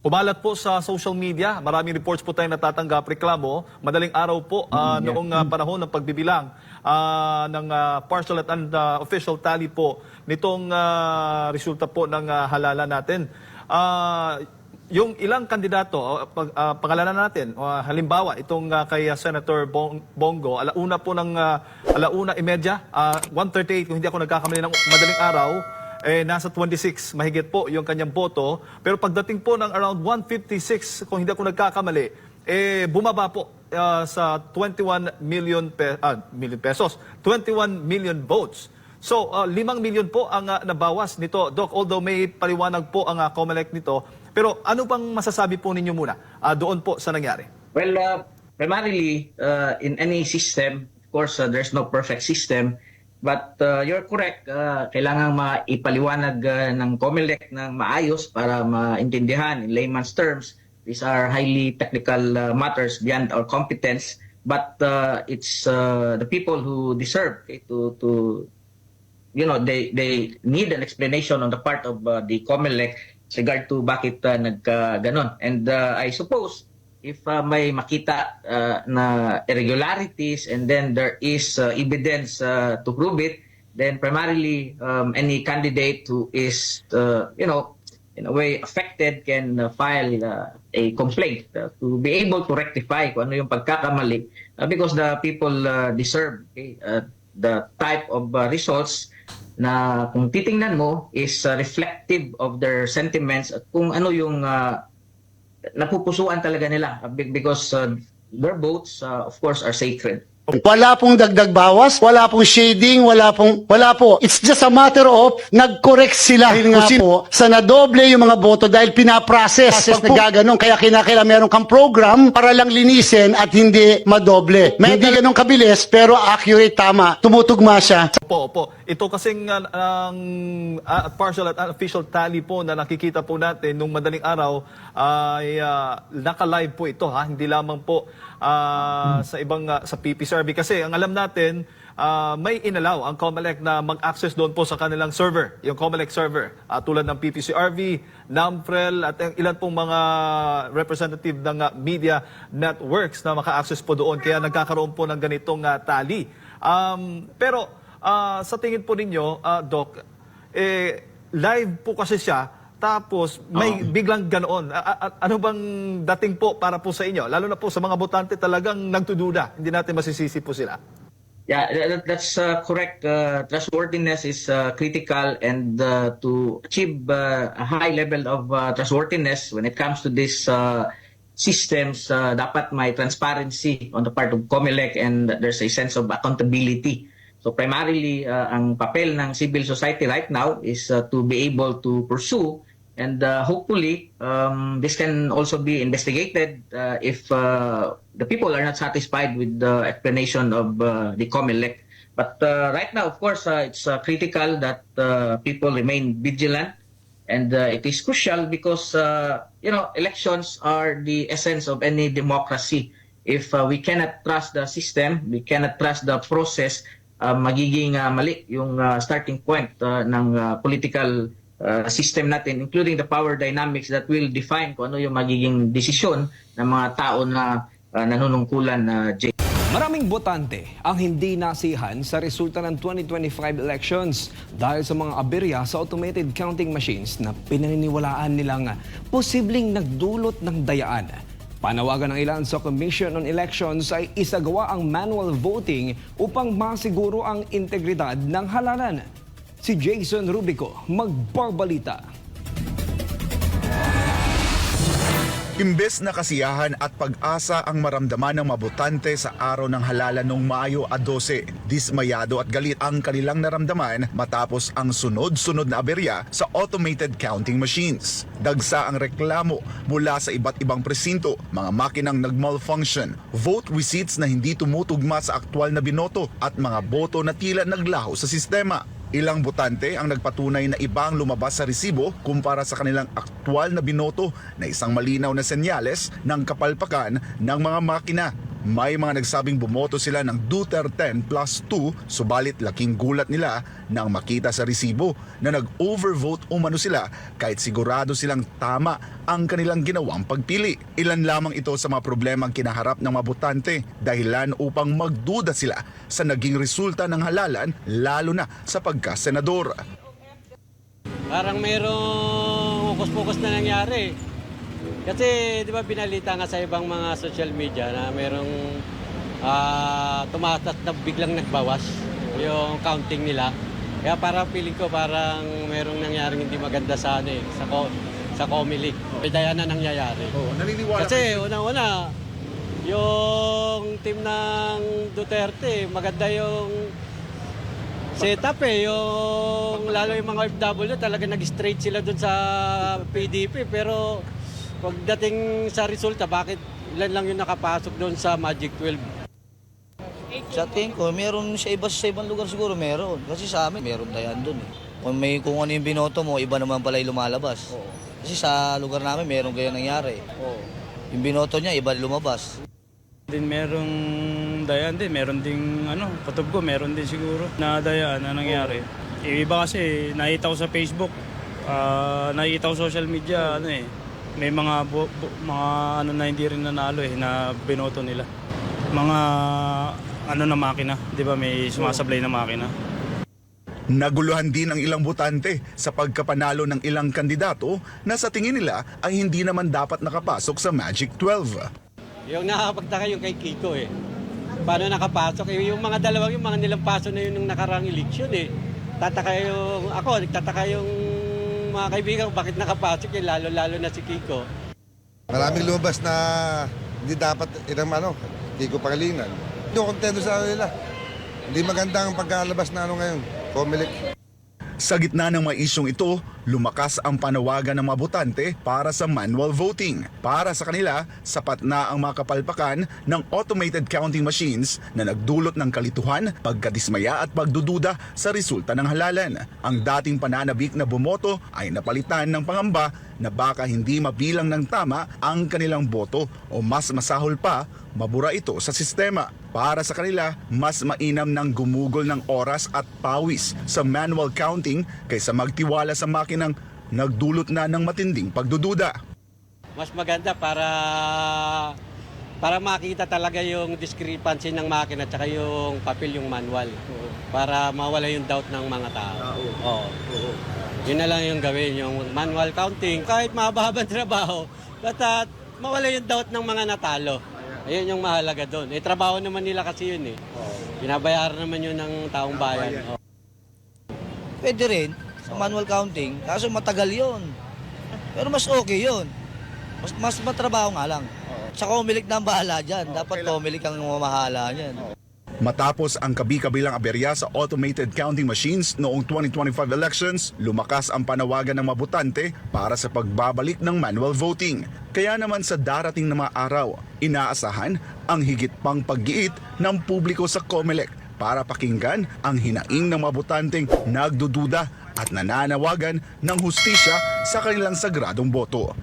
Kumalat po sa social media, maraming reports po tayong natatanggap, reklamo. Madaling araw po noong panahon ng pagbibilang ng partial at official tally po nitong resulta po ng halalan natin. Yung ilang kandidato, pangalanan natin, halimbawa itong kay Senator Bongo, alauna po ng alauna imedya, 1:38 kung hindi ako nagkakamali ng madaling araw, nasa 26 mahigit po yung kanyang boto. Pero pagdating po ng around 1:56, kung hindi ako nagkakamali, bumaba po sa 21 million pesos, 21 million votes. So, 5 million po ang nabawas nito, Doc, although may paliwanag po ang COMELEC nito. Pero ano bang masasabi po ninyo muna doon po sa nangyari? Well, primarily, in any system, of course, there's no perfect system. But you're correct, kailangan maipaliwanag ng COMELEC ng maayos para maintindihan in layman's terms. These are highly technical matters beyond our competence, but it's the people who deserve to they need an explanation on the part of the COMELEC with regard to bakit nagganon. And I suppose if may makita na irregularities and then there is evidence to prove it, then primarily any candidate who is, in a way affected can file a complaint to be able to rectify kung ano yung pagkakamali because the people deserve the type of results na kung titingnan mo is reflective of their sentiments at kung ano yung napupusuan talaga nila because their votes, of course, are sacred. Wala pong dagdag bawas, wala pong shading, wala po. It's just a matter of nag-correct sila. Dahil nga po, sa nadoble yung mga boto dahil pinaprocess pag nagaganon. Kaya kinakailangan meron kang program para lang linisin at hindi madoble. May hindi ganun kabilis, pero accurate, tama. Tumutugma siya. Opo. Ito kasing partial at unofficial tally po na nakikita po natin nung madaling araw ay naka-live po ito, hindi lamang po sa ibang sa PPCRB kasi ang alam natin may inalaw ang COMELEC na mag-access doon po sa kanilang server, yung COMELEC server, tulad ng PPCRB, NAMFREL at ilan pong mga representative ng media networks na maka-access po doon kaya nagkakaroon po ng ganitong tally. Pero sa tingin po ninyo, Doc, live po kasi siya tapos may biglang ganoon. Ano bang dating po para po sa inyo? Lalo na po sa mga botante talagang nagtududa. Hindi natin masisisi po sila. Yeah, that's correct. Trustworthiness is critical and to achieve a high level of trustworthiness when it comes to these systems, dapat may transparency on the part of COMELEC and there's a sense of accountability. So primarily, ang papel ng civil society right now is to be able to pursue and hopefully this can also be investigated if the people are not satisfied with the explanation of the COMELEC. But right now, of course, it's critical that people remain vigilant and it is crucial because elections are the essence of any democracy. If we cannot trust the system, we cannot trust the process, magiging mali yung starting point ng political system natin, including the power dynamics that will define kung ano yung magiging desisyon ng mga tao na nanunungkulan na Maraming botante ang hindi nasihan sa resulta ng 2025 elections dahil sa mga aberya sa automated counting machines na pinaniniwalaan nilang posibleng nagdulot ng dayaan. Panawagan ng ilan sa Commission on Elections ay isagawa ang manual voting upang masiguro ang integridad ng halalan. Si Jason Rubico magbabalita. Imbes na kasiyahan at pag-asa ang maramdaman ng mabotante sa araw ng halalan noong Mayo 12, dismayado at galit ang kanilang naramdaman matapos ang sunod-sunod na aberya sa automated counting machines. Dagsa ang reklamo mula sa iba't ibang presinto, mga makinang nag-malfunction, vote receipts na hindi tumutugma sa aktwal na binoto at mga boto na tila naglaho sa sistema. Ilang botante ang nagpatunay na ibang lumabas sa resibo kumpara sa kanilang aktwal na binoto na isang malinaw na senyales ng kapalpakan ng mga makina. May mga nagsabing bumoto sila ng Duterte 10+2, subalit laking gulat nila nang makita sa resibo na nag-overvote umano sila kahit sigurado silang tama ang kanilang ginawang pagpili. Ilan lamang ito sa mga problemang kinaharap ng mga botante, dahilan upang magduda sila sa naging resulta ng halalan, lalo na sa pagkasenador. Parang mayroong ukus-pukus na nangyari. Kasi di ba binalita nga sa ibang mga social media na mayroong tumatas na biglang nagbawas yung counting nila. Kaya parang feeling ko parang mayroong nangyaring hindi maganda sa sa Comelec. Kaya na nangyayari. Naniniwala Kasi una-una, yung team ng Duterte, maganda yung setup yung lalo yung mga OFW talaga nag-straight sila dun sa PDP, pero pagdating sa resulta, bakit ilan lang yung nakapasok doon sa Magic 12? Sa tingin ko, meron sa ibang lugar siguro meron. Kasi sa amin, meron dayan doon eh. Kung ano yung binoto mo, iba naman pala yung lumalabas. Kasi sa lugar namin, meron ganyan nangyari. Yung binoto niya, iba lumabas. Din merong dayan din, meron ding kutob ko, meron din siguro na dayan na nangyari. Yung iba kasi nakita ko sa Facebook, nakita ko social media, may mga na hindi rin nanalo na binoto nila. Mga na makina, 'di ba, may sumasablay na makina. Naguluhan din ang ilang botante sa pagkapanalo ng ilang kandidato na sa tingin nila ay hindi naman dapat nakapasok sa Magic 12. Yung nakakapagtaka yung kay Kiko eh. Paano nakapasok? Yung mga dalawang yung mga nilampaso na yun nung nakarang eleksyon eh. Nagtataka yung mga kaibigan bakit nakapasok yung lalo-lalo na si Kiko. Maraming lumabas na hindi dapat Kiko Pangilinan. Hindi ko kontento sa nila. Hindi maganda ang pagkalabas na ngayon, Comelec. Sa gitna ng mga isyong ito, lumakas ang panawagan ng mga botante para sa manual voting. Para sa kanila, sapat na ang mga kapalpakan ng automated counting machines na nagdulot ng kalituhan, pagkadismaya at pagdududa sa resulta ng halalan. Ang dating pananabik na bumoto ay napalitan ng pangamba na baka hindi mabilang ng tama ang kanilang boto o mas masahol pa, mabura ito sa sistema. Para sa kanila, mas mainam ng gumugol ng oras at pawis sa manual counting kaysa magtiwala sa makinang nagdulot na ng matinding pagdududa. Mas maganda para makita talaga yung discrepancy ng makina at saka yung papel, yung manual. Para mawala yung doubt ng mga tao. Yun na lang yung gawin, yung manual counting. Kahit mahaba-habang trabaho, basta mawala yung doubt ng mga natalo. Ayun yung mahalaga doon. Trabaho naman nila kasi yun eh. Binabayaran naman yun ng taong bayan. Pwede rin sa manual counting, kaso matagal yun. Pero mas okay yun. Mas matrabaho nga lang. Sa Comelec na ang bahala dyan. Dapat Comelec ang mamahala niyan. Matapos ang kabi-kabilang aberya sa automated counting machines noong 2025 elections, lumakas ang panawagan ng mga botante para sa pagbabalik ng manual voting. Kaya naman sa darating na mga araw, inaasahan ang higit pang paggiit ng publiko sa Comelec para pakinggan ang hinaing ng mga botanteng nagdududa at nananawagan ng hustisya sa kanilang sagradong boto.